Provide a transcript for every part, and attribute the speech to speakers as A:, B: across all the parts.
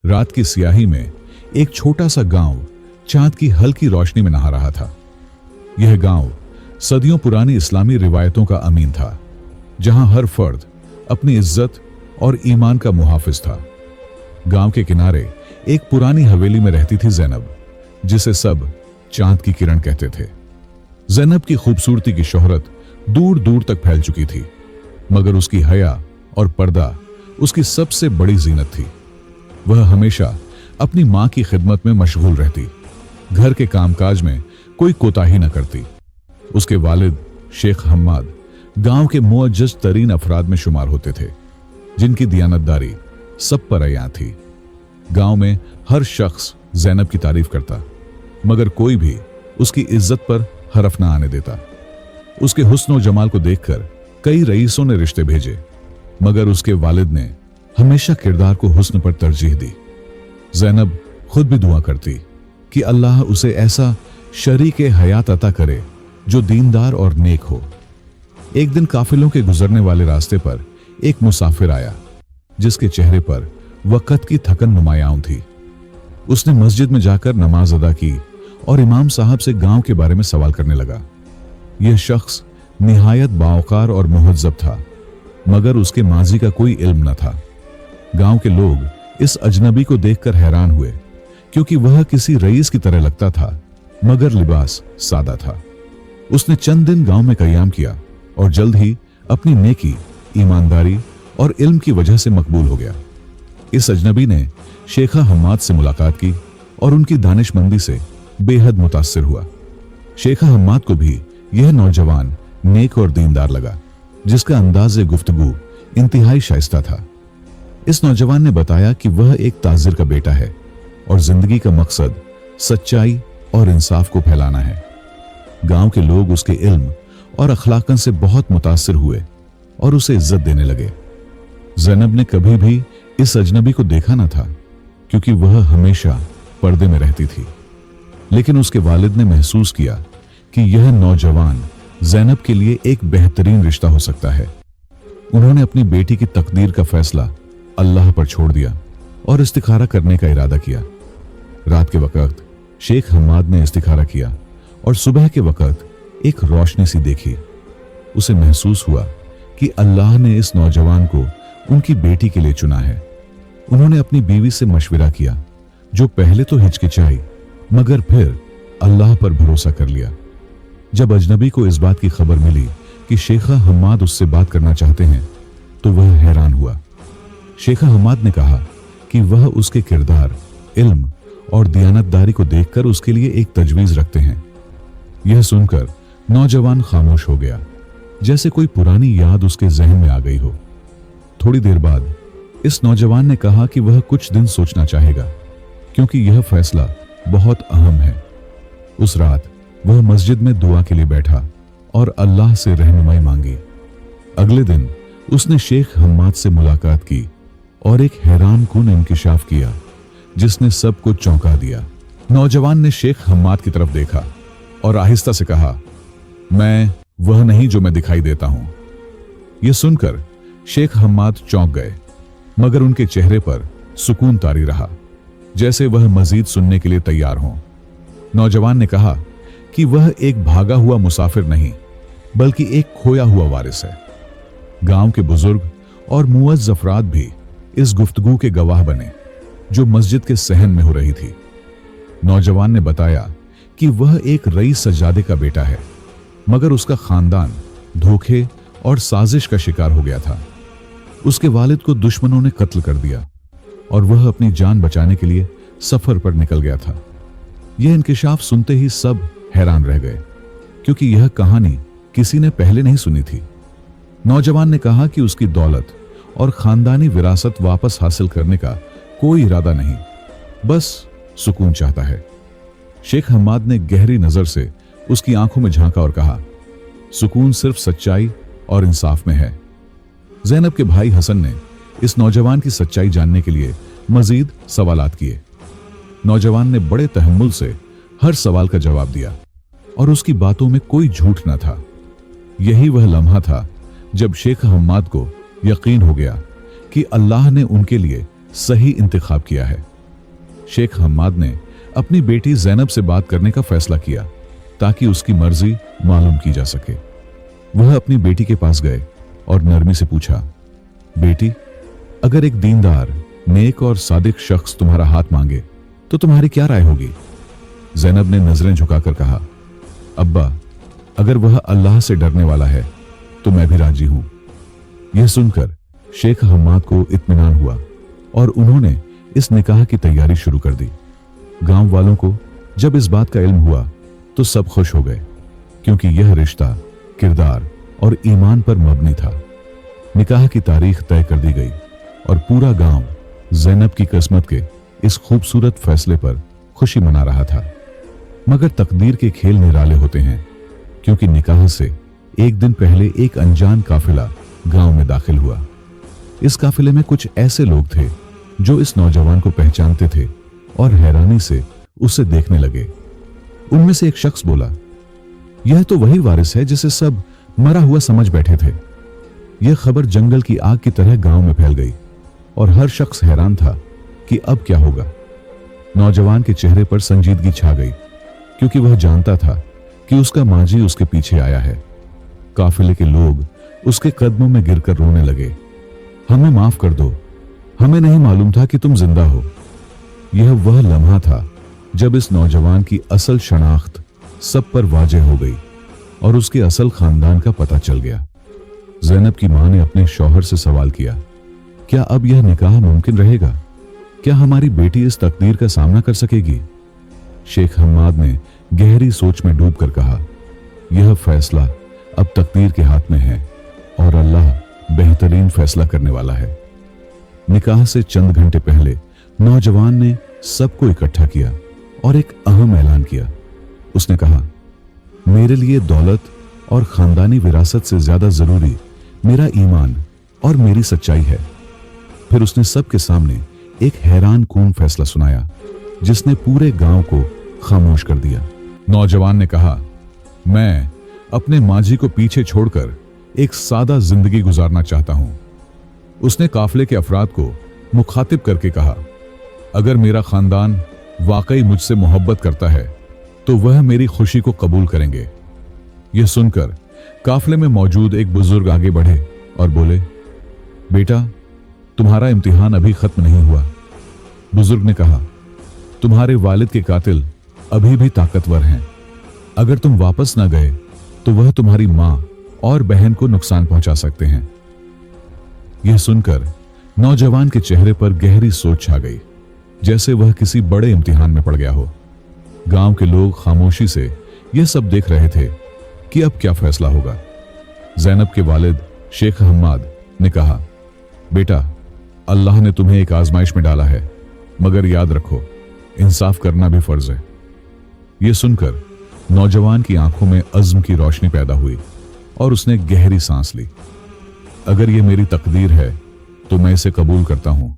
A: रात की स्याही में एक छोटा सा गांव चांद की हल्की रोशनी में नहा रहा था। यह गांव सदियों पुरानी इस्लामी रिवायतों का अमीन था, जहां हर फर्द अपनी इज्जत और ईमान का मुहाफिज था। गांव के किनारे एक पुरानी हवेली में रहती थी ज़ैनब, जिसे सब चांद की किरण कहते थे। ज़ैनब की खूबसूरती की शोहरत दूर दूर तक फैल चुकी थी, मगर उसकी हया और पर्दा उसकी सबसे बड़ी जीनत थी। वह हमेशा अपनी मां की खिदमत में मशगूल रहती, घर के कामकाज में कोई कोताही न करती। उसके वालिद शेख हम्माद गांव के मुअज्जज तरीन अफराद में शुमार होते थे, जिनकी दियानतदारी सब पर अयां थी। गांव में हर शख्स ज़ैनब की तारीफ करता, मगर कोई भी उसकी इज्जत पर हरफ ना आने देता। उसके हुस्न और जमाल को देखकर कई रईसों ने रिश्ते भेजे, मगर उसके वालिद ने हमेशा किरदार को हुस्न पर तरजीह दी। ज़ैनब खुद भी दुआ करती कि अल्लाह उसे ऐसा शरीके हयात अता करे जो दीनदार और नेक हो। एक दिन काफिलों के गुजरने वाले रास्ते पर एक मुसाफिर आया, जिसके चेहरे पर वक़्त की थकन नुमायां थी। उसने मस्जिद में जाकर नमाज अदा की और इमाम साहब से गांव के बारे में सवाल करने लगा। यह शख्स निहायत बावकार और मुहज्जब था, मगर उसके माजी का कोई इल्म न था। गांव के लोग इस अजनबी को देखकर हैरान हुए, क्योंकि वह किसी रईस की तरह लगता था, मगर लिबास सादा था। उसने चंद दिन गांव में कयाम किया और जल्द ही अपनी नेकी, ईमानदारी और इल्म की वजह से मकबूल हो गया। इस अजनबी ने शेखा हम्माद से मुलाकात की और उनकी दानिशमंदी से बेहद मुतासिर हुआ। शेखा हम्माद को भी यह नौजवान नेक और दीनदार लगा, जिसका अंदाज़े गुफ्तगू इंतहाई शाइस्ता था। इस नौजवान ने बताया कि वह एक ताजिर का बेटा है और जिंदगी का मकसद सच्चाई और इंसाफ को फैलाना है। गांव के लोग उसके इल्म और अखलाकन से बहुत मुतासिर हुए और उसे इज्जत देने लगे। ज़ैनब ने कभी भी इस अजनबी को देखा न था, क्योंकि वह हमेशा पर्दे में रहती थी। लेकिन उसके वालिद ने महसूस किया कि यह नौजवान ज़ैनब के लिए एक बेहतरीन रिश्ता हो सकता है। उन्होंने अपनी बेटी की तकदीर का फैसला अल्लाह पर छोड़ दिया और इस्तिखारा करने का इरादा किया। रात के वक्त शेख हम्माद ने इस्तिखारा किया और सुबह के वक्त एक रोशनी सी देखी। उसे महसूस हुआ कि अल्लाह ने इस नौजवान को उनकी बेटी के लिए चुना है। उन्होंने अपनी बीवी से मशविरा किया, जो पहले तो हिचकिचाई, मगर फिर अल्लाह पर भरोसा कर लिया। जब अजनबी को इस बात की खबर मिली कि शेखा हम्माद उससे बात करना चाहते हैं, तो वह हैरान हुआ। शेखा हम्माद ने कहा कि वह उसके किरदार, इल्म और दियानतदारी को देखकर उसके लिए एक तजवीज रखते हैं। यह सुनकर नौजवान खामोश हो गया, जैसे कोई पुरानी याद उसके जहन में आ गई हो। थोड़ी देर बाद इस नौजवान ने कहा कि वह कुछ दिन सोचना चाहेगा, क्योंकि यह फैसला बहुत अहम है। उस रात वह मस्जिद में दुआ के लिए बैठा और अल्लाह से रहनुमाई मांगी। अगले दिन उसने शेख हम्माद से मुलाकात की और एक हैरानकुन इंकिशाफ किया, जिसने सबको चौंका दिया। नौजवान ने शेख हम्माद की तरफ देखा और आहिस्ता से कहा, मैं वह नहीं जो मैं दिखाई देता हूं। यह सुनकर शेख हम्माद चौंक गए, मगर उनके चेहरे पर सुकून तारी रहा, जैसे वह मजीद सुनने के लिए तैयार हों। नौजवान ने कहा कि वह एक भागा हुआ मुसाफिर नहीं, बल्कि एक खोया हुआ वारिस है। गांव के बुजुर्ग और मुअज़्ज़ अफराद भी इस गुफ्तगू के गवाह बने, जो मस्जिद के सहन में हो रही थी। नौजवान ने बताया कि वह एक रईस सज्जादे का बेटा है, मगर उसका खानदान धोखे और साजिश का शिकार हो गया था। उसके वालिद को दुश्मनों ने कत्ल कर दिया और वह अपनी जान बचाने के लिए सफर पर निकल गया था। यह इंकिशाफ सुनते ही सब हैरान रह गए, क्योंकि यह कहानी किसी ने पहले नहीं सुनी थी। नौजवान ने कहा कि उसकी दौलत और खानदानी विरासत वापस हासिल करने का कोई इरादा नहीं, बस सुकून चाहता है। शेख हम्माद ने गहरी नजर से उसकी आंखों में झांका और कहा, सुकून सिर्फ सच्चाई और इंसाफ में है। ज़ैनब के भाई हसन ने इस नौजवान की सच्चाई जानने के लिए मजीद सवालात किए। नौजवान ने बड़े तहम्मुल से हर सवाल का जवाब दिया और उसकी बातों में कोई झूठ न था। यही वह लम्हा था जब शेख हम्माद को यकीन हो गया कि अल्लाह ने उनके लिए सही इंतखाब किया है। शेख हम्माद ने अपनी बेटी ज़ैनब से बात करने का फैसला किया ताकि उसकी मर्जी मालूम की जा सके। वह अपनी बेटी के पास गए और नरमी से पूछा, बेटी, अगर एक दीनदार, नेक और सादिक शख्स तुम्हारा हाथ मांगे तो तुम्हारी क्या राय होगी? ज़ैनब ने नजरें झुकाकर कहा, अब्बा, अगर वह अल्लाह से डरने वाला है तो मैं भी राजी हूं। यह सुनकर शेख हम्माद को इत्मीनान हुआ और उन्होंने इस निकाह की तैयारी शुरू कर दी। गांव वालों को जब इस बात का इल्म हुआ तो सब खुश हो गए, क्योंकि यह रिश्ता किरदार और ईमान पर मबनी था। निकाह की तारीख तय कर दी गई और पूरा गांव ज़ैनब की किस्मत के इस खूबसूरत फैसले पर खुशी मना रहा था। मगर तकदीर के खेल निराले होते हैं, क्योंकि निकाह से एक दिन पहले एक अनजान काफिला गांव में दाखिल हुआ। इस काफिले में कुछ ऐसे लोग थे जो इस नौजवान को पहचानते थे और हैरानी से उसे देखने लगे। उनमें से एक शख्स बोला, यह तो वही वारिस है जिसे सब मरा हुआ समझ बैठे थे। यह खबर जंगल की आग की तरह गांव में फैल गई और हर शख्स हैरान था कि अब क्या होगा। नौजवान के चेहरे पर संजीदगी छा गई, क्योंकि वह जानता था कि उसका मांझी उसके पीछे आया है। काफिले के लोग उसके कदमों में गिरकर रोने लगे, हमें माफ कर दो, हमें नहीं मालूम था कि तुम जिंदा हो। यह वह लम्हा था जब इस नौजवान की असल शनाख्त सब पर वाज़ेह हो गई और उसके असल खानदान का पता चल गया। ज़ैनब की मां ने अपने शौहर से सवाल किया, क्या अब यह निकाह मुमकिन रहेगा? क्या हमारी बेटी इस तकदीर का सामना कर सकेगी? शेख हम्माद ने गहरी सोच में डूबकर कहा, यह फैसला अब तकदीर के हाथ में है और अल्लाह बेहतरीन फैसला करने वाला है। निकाह से चंद घंटे पहले नौजवान ने सबको इकट्ठा किया और एक अहम ऐलान किया। उसने कहा, मेरे लिए दौलत और खानदानी विरासत से ज्यादा जरूरी मेरा ईमान और मेरी सच्चाई है। फिर उसने सबके सामने एक हैरान कून फैसला सुनाया जिसने पूरे गांव को खामोश कर दिया। नौजवान ने कहा, मैं अपने मांझी को पीछे छोड़कर एक सादा जिंदगी गुजारना चाहता हूं। उसने काफिले के अफराद को मुखातिब करके कहा, अगर मेरा खानदान वाकई मुझसे मोहब्बत करता है तो वह मेरी खुशी को कबूल करेंगे। यह सुनकर काफिले में मौजूद एक बुजुर्ग आगे बढ़े और बोले, बेटा, तुम्हारा इम्तिहान अभी खत्म नहीं हुआ। बुजुर्ग ने कहा, तुम्हारे वालिद के कातिल अभी भी ताकतवर हैं। अगर तुम वापस ना गए तो वह तुम्हारी मां और बहन को नुकसान पहुंचा सकते हैं। यह सुनकर नौजवान के चेहरे पर गहरी सोच छा गई, जैसे वह किसी बड़े इम्तिहान में पड़ गया हो। गांव के लोग खामोशी से यह सब देख रहे थे कि अब क्या फैसला होगा। ज़ैनब के वालिद शेख हम्माद ने कहा, बेटा, अल्लाह ने तुम्हें एक आजमाइश में डाला है, मगर याद रखो, इंसाफ करना भी फर्ज है। यह सुनकर नौजवान की आंखों में अज़्म की रोशनी पैदा हुई और उसने गहरी सांस ली। अगर यह मेरी तकदीर है तो मैं इसे कबूल करता हूं,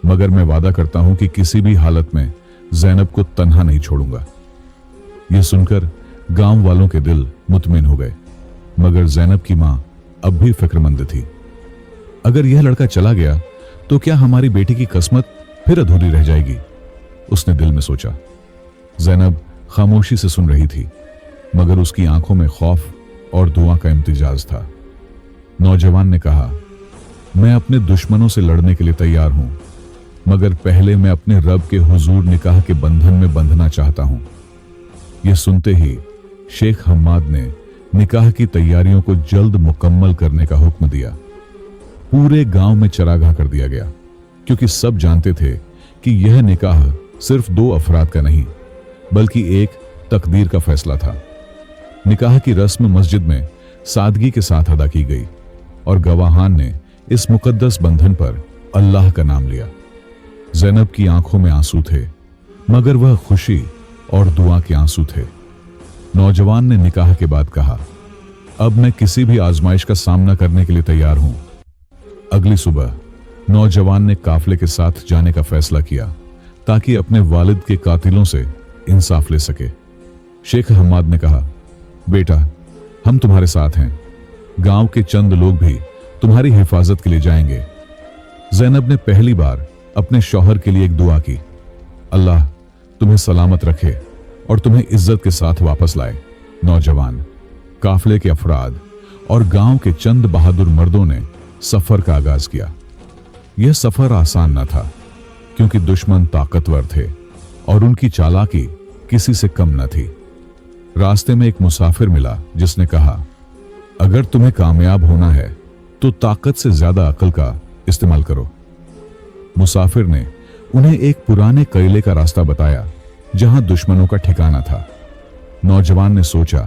A: मगर मैं वादा करता हूं कि किसी भी हालत में ज़ैनब को तन्हा नहीं छोड़ूंगा। यह सुनकर गांव वालों के दिल मुतमिन हो गए, मगर ज़ैनब की मां अब भी फिक्रमंद थी। अगर यह लड़का चला गया तो क्या हमारी बेटी की किस्मत फिर अधूरी रह जाएगी? उसने दिल में सोचा। ज़ैनब खामोशी से सुन रही थी, मगर उसकी आंखों में खौफ और दुआ का इम्तिजाज था। नौजवान ने कहा, मैं अपने दुश्मनों से लड़ने के लिए तैयार हूं, मगर पहले मैं अपने रब के हुजूर निकाह के बंधन में बंधना चाहता हूं। यह सुनते ही शेख हम्माद ने निकाह की तैयारियों को जल्द मुकम्मल करने का हुक्म दिया। पूरे गांव में चरागाह कर दिया गया, क्योंकि सब जानते थे कि यह निकाह सिर्फ दो अफराद का नहीं, बल्कि एक तकदीर का फैसला था। निकाह की रस्म मस्जिद में सादगी के साथ अदा की गई और गवाहान ने इस मुकद्दस बंधन पर अल्लाह का नाम लिया। ज़ैनब की आंखों में आंसू थे, मगर वह खुशी और दुआ के आंसू थे। नौजवान ने निकाह के बाद कहा, अब मैं किसी भी आजमाइश का सामना करने के लिए तैयार हूं। अगली सुबह नौजवान ने काफिले के साथ जाने का फैसला किया ताकि अपने वालिद के कातिलों से इंसाफ ले सके। शेख हम्माद ने कहा, बेटा, हम तुम्हारे साथ हैं। गांव के चंद लोग भी तुम्हारी हिफाजत के लिए जाएंगे। ज़ैनब ने पहली बार अपने शौहर के लिए एक दुआ की, अल्लाह तुम्हें सलामत रखे और तुम्हें इज्जत के साथ वापस लाए। नौजवान, काफले के अफराद और गांव के चंद बहादुर मर्दों ने सफर का आगाज किया। यह सफर आसान न था, क्योंकि दुश्मन ताकतवर थे और उनकी चालाकी किसी से कम न थी। रास्ते में एक मुसाफिर मिला जिसने कहा, अगर तुम्हें कामयाब होना है तो ताकत से ज्यादा अक्ल का इस्तेमाल करो। मुसाफिर ने उन्हें एक पुराने किले का रास्ता बताया जहां दुश्मनों का ठिकाना था। नौजवान ने सोचा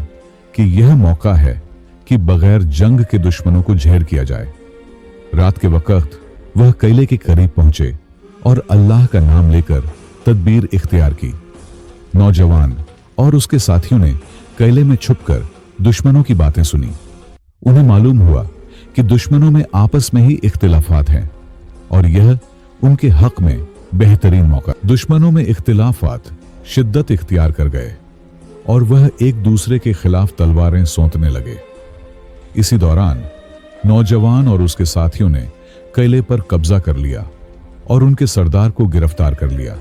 A: कि यह मौका है कि बगैर जंग के दुश्मनों को झेर किया जाए। रात के वक्त वह किले के करीब पहुंचे और अल्लाह का नाम लेकर तदबीर इख्तियार की। नौजवान और उसके साथियों ने किले में छुपकर दुश्मनों की बातें सुनी। उन्हें मालूम हुआ कि दुश्मनों में आपस में ही इख्तिलाफात हैं और यह उनके हक में बेहतरीन मौका। दुश्मनों में इख्तिलाफात शिद्दत इख्तियार कर गए और वह एक दूसरे के खिलाफ तलवारें सोंतने लगे। इसी दौरान नौजवान और उसके साथियों ने किले पर कब्जा कर लिया और उनके सरदार को गिरफ्तार कर लिया।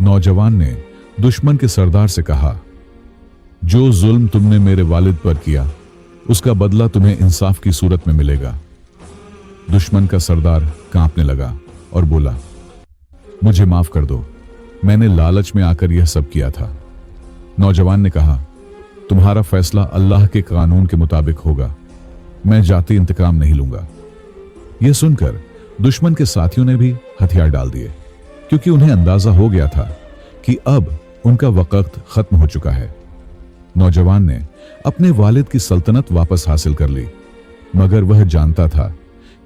A: नौजवान ने दुश्मन के सरदार से कहा, जो जुल्म तुमने मेरे वालिद पर किया उसका बदला तुम्हें इंसाफ की सूरत में मिलेगा। दुश्मन का सरदार कांपने लगा और बोला, मुझे माफ कर दो, मैंने लालच में आकर यह सब किया था। नौजवान ने कहा, तुम्हारा फैसला अल्लाह के कानून के मुताबिक होगा, मैं जाती इंतकाम नहीं लूंगा। यह सुनकर दुश्मन के साथियों ने भी हथियार डाल दिए, क्योंकि उन्हें अंदाजा हो गया था कि अब उनका वक्त खत्म हो चुका है। नौजवान ने अपने वालिद की सल्तनत वापस हासिल कर ली, मगर वह जानता था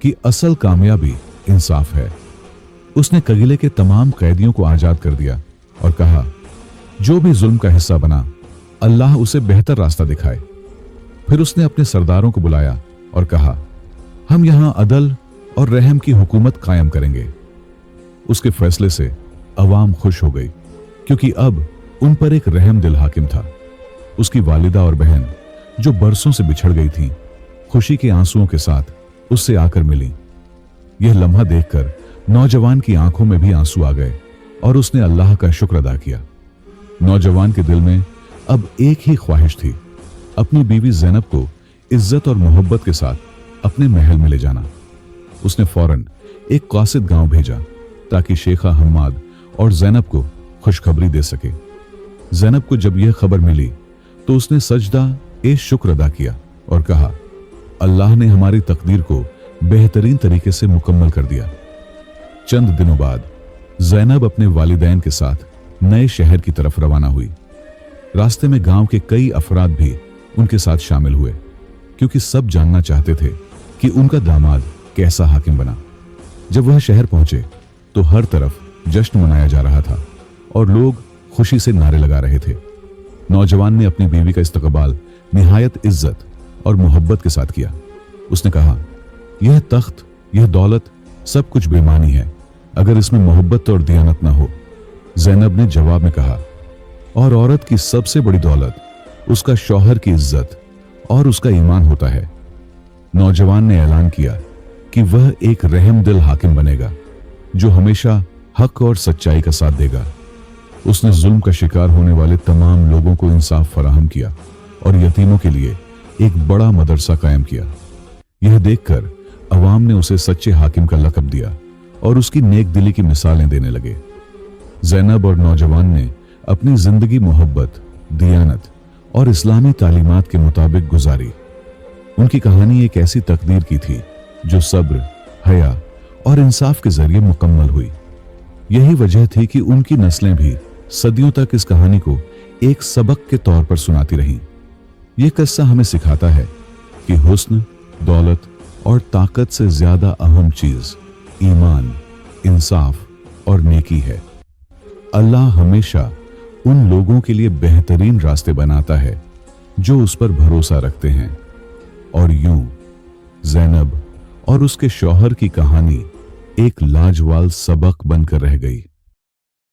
A: कि असल कामयाबी इंसाफ है। उसने किले के तमाम कैदियों को आजाद कर दिया और कहा, जो भी जुल्म का हिस्सा बना अल्लाह उसे बेहतर रास्ता दिखाए। फिर उसने अपने सरदारों को बुलाया और कहा, हम यहां अदल और रहम की हुकूमत कायम करेंगे। उसके फैसले से अवाम खुश हो गई, क्योंकि अब उन पर एक रहम दिल हाकिम था। उसकी वालिदा और बहन जो बरसों से बिछड़ गई थीं, खुशी के आंसुओं के साथ उससे आकर मिली। यह लम्हा देखकर नौजवान की आंखों में भी आंसू आ गए और उसने अल्लाह का शुक्र अदा किया। नौजवान के दिल में अब एक ही ख्वाहिश थी, अपनी बीवी ज़ैनब को इज्जत और मोहब्बत के साथ अपने महल में ले जाना। उसने फौरन एक कासिद गांव भेजा ताकि शेखा हम्माद और ज़ैनब को खुशखबरी दे सके। ज़ैनब को जब यह खबर मिली तो उसने सजदा ए शुक्र अदा किया और कहा, अल्लाह ने हमारी तकदीर को बेहतरीन तरीके से मुकम्मल कर दिया। चंद दिनों बाद ज़ैनब अपने वालिदैन के साथ नए शहर की तरफ रवाना हुई। रास्ते में गांव के कई अफराद भी उनके साथ शामिल हुए, क्योंकि सब जानना चाहते थे कि उनका दामाद कैसा हाकिम बना। जब वह शहर पहुंचे तो हर तरफ जश्न मनाया जा रहा था और लोग खुशी से नारे लगा रहे थे। नौजवान ने अपनी बीवी का इस्तकबाल निहायत इज्जत और मोहब्बत के साथ किया। उसने कहा, यह तख्त, यह दौलत सब कुछ बेमानी है अगर इसमें मोहब्बत और दियानत ना हो। ज़ैनब ने जवाब में कहा, और औरत की सबसे बड़ी दौलत उसका शौहर की इज्जत और उसका ईमान होता है। नौजवान ने ऐलान किया कि वह एक रहम दिल हाकिम बनेगा जो हमेशा हक और सच्चाई का साथ देगा। उसने जुल्म का शिकार होने वाले तमाम लोगों को इंसाफ फराहम किया और यतीमों के लिए एक बड़ा मदरसा कायम किया। यह देखकर अवाम ने उसे सच्चे हाकिम का लक़ब दिया और उसकी नेक दिली की मिसालें देने लगे। ज़ैनब और नौजवान ने अपनी जिंदगी मोहब्बत, दियानत और इस्लामी तालीमात के मुताबिक गुजारी। उनकी कहानी एक ऐसी तकदीर की थी जो सब्र, हया और इंसाफ के जरिए मुकम्मल हुई। यही वजह थी कि उनकी नस्लें भी सदियों तक इस कहानी को एक सबक के तौर पर सुनाती रहीं। यह किस्सा हमें सिखाता है कि हुस्न, दौलत और ताकत से ज्यादा अहम चीज ईमान, इंसाफ और नेकी है। अल्लाह हमेशा उन लोगों के लिए बेहतरीन रास्ते बनाता है जो उस पर भरोसा रखते हैं। और यूं ज़ैनब और उसके शौहर की कहानी एक लाजवाब सबक बनकर रह गई।